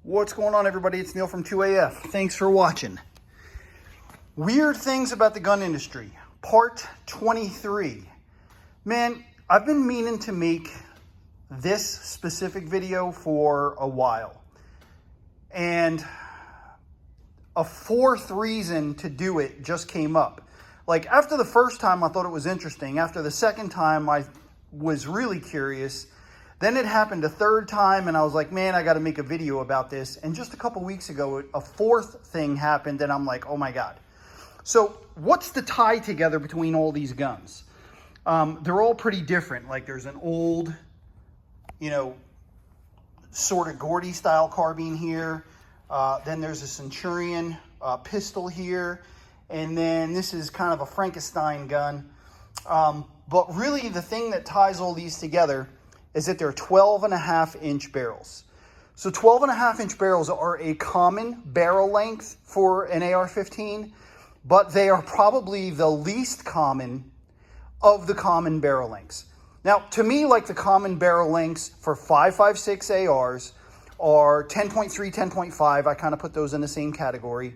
What's going on, everybody? It's Neil from 2AF. Thanks for watching. Weird things about the gun industry, part 23. Man, I've been meaning to make this specific video for a while. And a fourth reason to do it just came up. Like, after the first time, I thought it was interesting. After the second time, I was really curious. Then it happened a third time, and I was like, man, I got to make a video about this. And just a couple weeks ago, a fourth thing happened, and I'm like, oh my God. So what's the tie together between all these guns? They're all pretty different. Like, there's an old, sort of Gordy style carbine here. Then there's a Centurion pistol here. And then this is kind of a Frankenstein gun. But really the thing that ties all these together is that they're 12.5-inch barrels. So 12.5-inch barrels are a common barrel length for an AR-15, but they are probably the least common of the common barrel lengths. Now, to me, like, the common barrel lengths for 5.56 ARs are 10.3, 10.5. I kind of put those in the same category.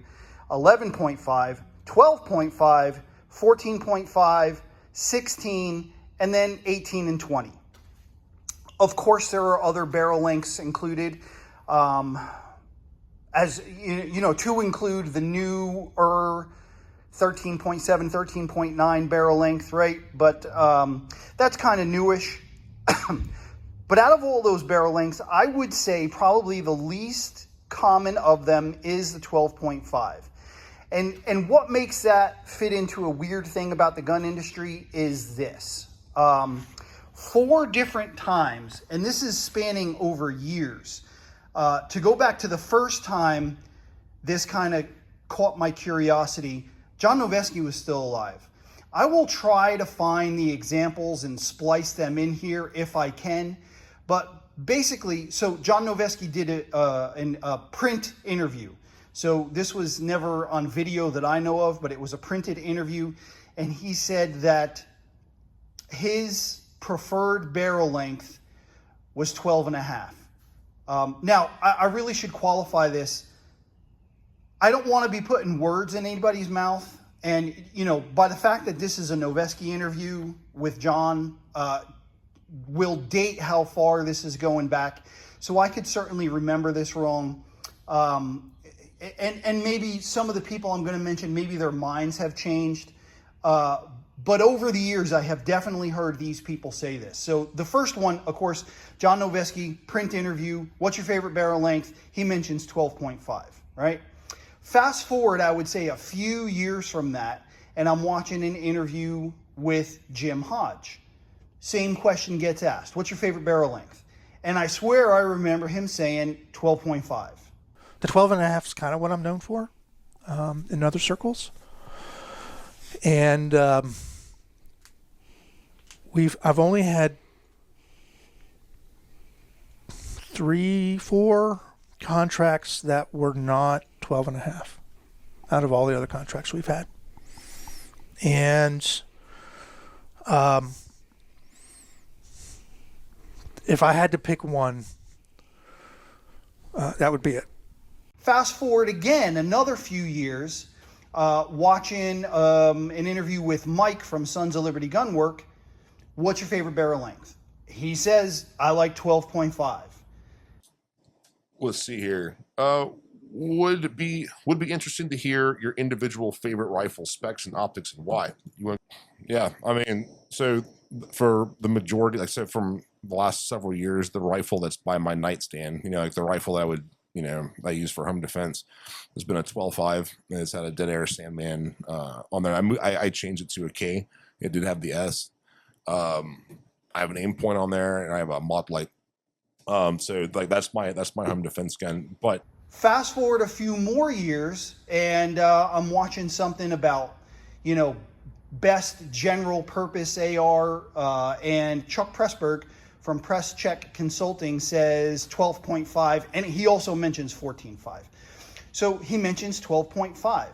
11.5, 12.5, 14.5, 16, and then 18 and 20. Of course, there are other barrel lengths included, as you know, to include the newer 13.7, 13.9 barrel length, right? But that's kind of newish. But out of all those barrel lengths, I would say probably the least common of them is the 12.5. And what makes that fit into a weird thing about the gun industry is this. 4 different times, and this is spanning over years. To go back to the first time this kind of caught my curiosity, John Noveske was still alive. I will try to find the examples and splice them in here if I can. But basically, so John Noveske did a print interview. So this was never on video that I know of, but it was a printed interview. And he said that his preferred barrel length was 12.5. Now, I really should qualify this. I don't want to be putting words in anybody's mouth. And, by the fact that this is a Noveske interview with John, will date how far this is going back. So I could certainly remember this wrong. And maybe some of the people I'm going to mention, maybe their minds have changed. But over the years, I have definitely heard these people say this. So the first one, of course, John Noveske, print interview. What's your favorite barrel length? He mentions 12.5, right? Fast forward, I would say a few years from that, and I'm watching an interview with Jim Hodge. Same question gets asked. What's your favorite barrel length? And I swear I remember him saying 12.5. The 12.5 is kind of what I'm known for in other circles. And I've only had 3-4 contracts that were not 12.5 out of all the other contracts we've had. And if I had to pick one, that would be it. Fast forward again another few years, watching an interview with Mike from Sons of Liberty Gunwork. What's your favorite barrel length? He says, I like 12.5. Let's see here. Would be interesting to hear your individual favorite rifle specs and optics and why. Yeah, I mean, so for the majority, like I said, from the last several years, the rifle that's by my nightstand, like the rifle I would, I use for home defense, has been a 12.5. And it's had a Dead Air Sandman on there. I changed it to a K. It did have the S. I have an aim point on there, and I have a mod light. So like that's my home defense gun. But fast forward a few more years, and I'm watching something about, best general purpose AR, and Chuck Pressburg from Press Check Consulting says 12.5, and he also mentions 14.5. So he mentions 12.5.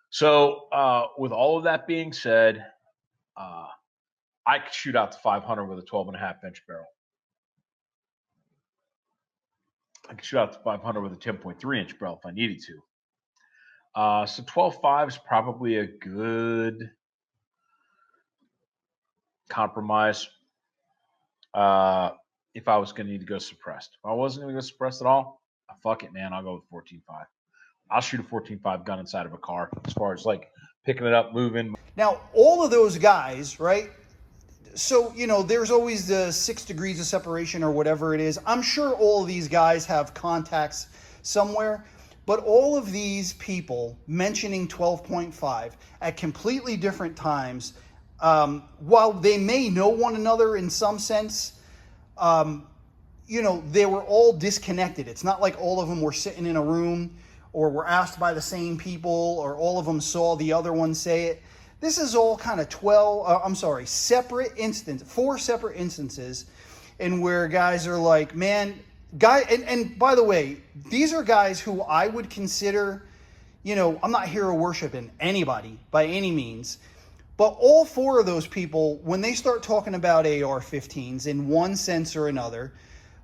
So with all of that being said, I could shoot out to 500 with a 12.5-inch barrel. I could shoot out to 500 with a 10.3 inch barrel if I needed to. So 12.5 is probably a good compromise. If I was going to need to go suppressed. If I wasn't going to go suppressed at all, fuck it, man. I'll go with 14.5. I'll shoot a 14.5 gun inside of a car as far as like picking it up, moving. Now, all of those guys, right? So, you know, there's always the 6 degrees of separation or whatever it is. I'm sure all of these guys have contacts somewhere, but all of these people mentioning 12.5 at completely different times, while they may know one another in some sense, you know, they were all disconnected. It's not like all of them were sitting in a room or were asked by the same people or all of them saw the other one say it. This is all kind of 4 separate instances in where guys are like, man, and by the way, these are guys who I would consider, you know, I'm not hero worshiping anybody by any means, but all 4 of those people, when they start talking about AR-15s in one sense or another,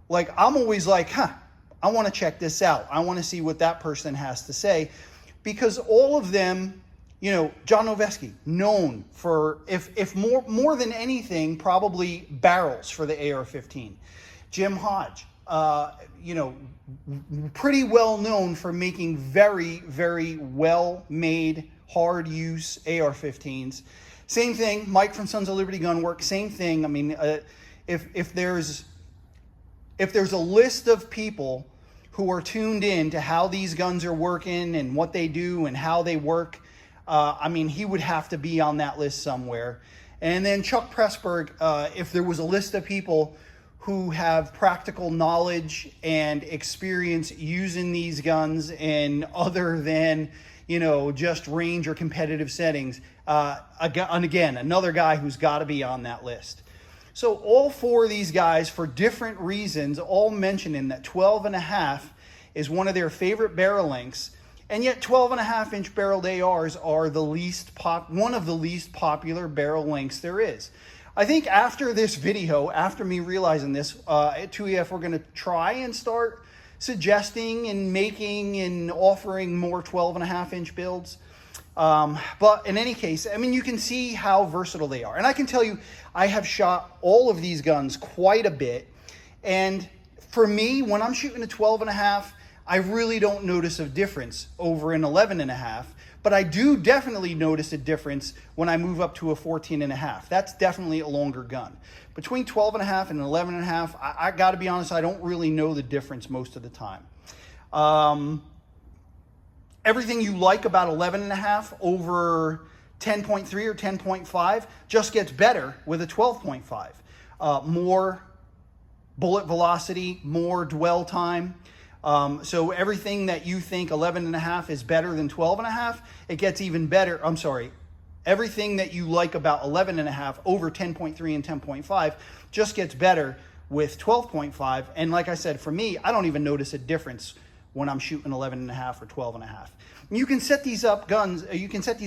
like I'm always like, I want to check this out. I want to see what that person has to say, because all of them, you know, John Noveski, known for, if more than anything, probably barrels for the AR-15. Jim Hodge, you know, pretty well known for making very, very well-made, hard-use AR-15s. Same thing, Mike from Sons of Liberty Gunworks, same thing. I mean, if there's a list of people who are tuned in to how these guns are working and what they do and how they work, I mean, he would have to be on that list somewhere. And then Chuck Pressburg, if there was a list of people who have practical knowledge and experience using these guns in other than, you know, just range or competitive settings, and again, another guy who's got to be on that list. So all 4 of these guys, for different reasons, all mentioning that 12.5 is one of their favorite barrel lengths. And yet 12.5-inch barreled ARs are one of the least popular barrel lengths there is. I think after this video, after me realizing this, at 2EF, we're going to try and start suggesting and making and offering more 12.5-inch builds. But in any case, I mean, you can see how versatile they are. And I can tell you, I have shot all of these guns quite a bit. And for me, when I'm shooting a 12.5, I really don't notice a difference over an 11.5, but I do definitely notice a difference when I move up to a 14.5. That's definitely a longer gun. Between 12.5 and 11.5, I got to be honest, I don't really know the difference most of the time. Everything you like about 11.5 over 10.3 or 10.5 just gets better with a 12.5. More bullet velocity, more dwell time. So everything that you think 11.5 is better than 12.5, it gets even better. I'm sorry. Everything that you like about 11.5 over 10.3 and 10.5 just gets better with 12.5. And like I said, for me, I don't even notice a difference when I'm shooting 11.5 or 12.5. You can set these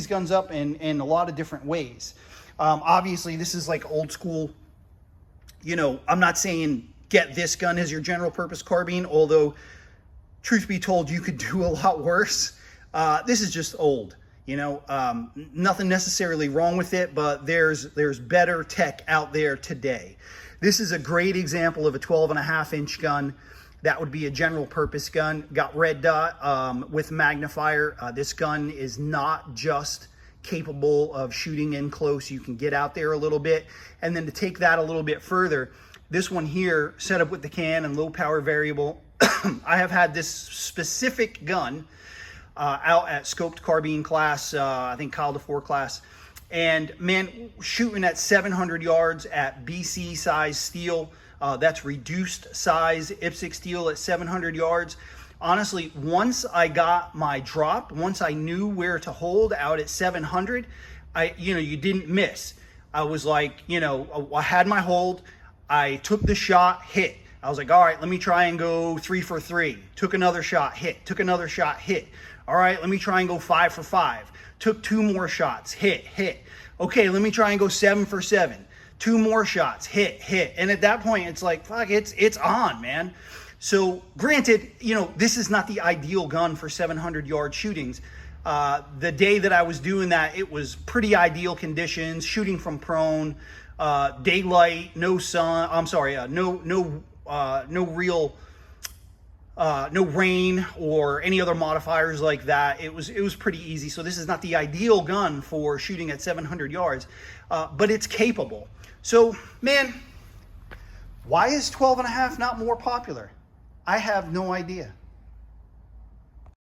guns up in a lot of different ways. Obviously, this is like old school. You know, I'm not saying get this gun as your general purpose carbine, although truth be told, you could do a lot worse. This is just old, you know, nothing necessarily wrong with it, but there's better tech out there today. This is a great example of a 12.5-inch gun. That would be a general purpose gun. Got red dot with magnifier. This gun is not just capable of shooting in close. You can get out there a little bit. And then to take that a little bit further, this one here, set up with the can and low power variable. I have had this specific gun out at scoped carbine class, I think Kyle DeFore class. And man, shooting at 700 yards at BC size steel, that's reduced size IPSC steel at 700 yards. Honestly, once I got my drop, once I knew where to hold out at 700, you didn't miss. I was like, I had my hold. I took the shot, hit. I was like, all right, let me try and go 3 for 3. Took another shot, hit. Took another shot, hit. All right, let me try and go 5 for 5. Took 2 more shots, hit. Okay, let me try and go 7 for 7. 2 more shots, hit. And at that point, it's like, fuck, it's on, man. So granted, you know, this is not the ideal gun for 700-yard shootings. The day that I was doing that, it was pretty ideal conditions, shooting from prone, daylight, no sun. I'm sorry, no real, no rain or any other modifiers like that. It was pretty easy. So this is not the ideal gun for shooting at 700 yards, but it's capable. So man, why is 12.5 not more popular? I have no idea.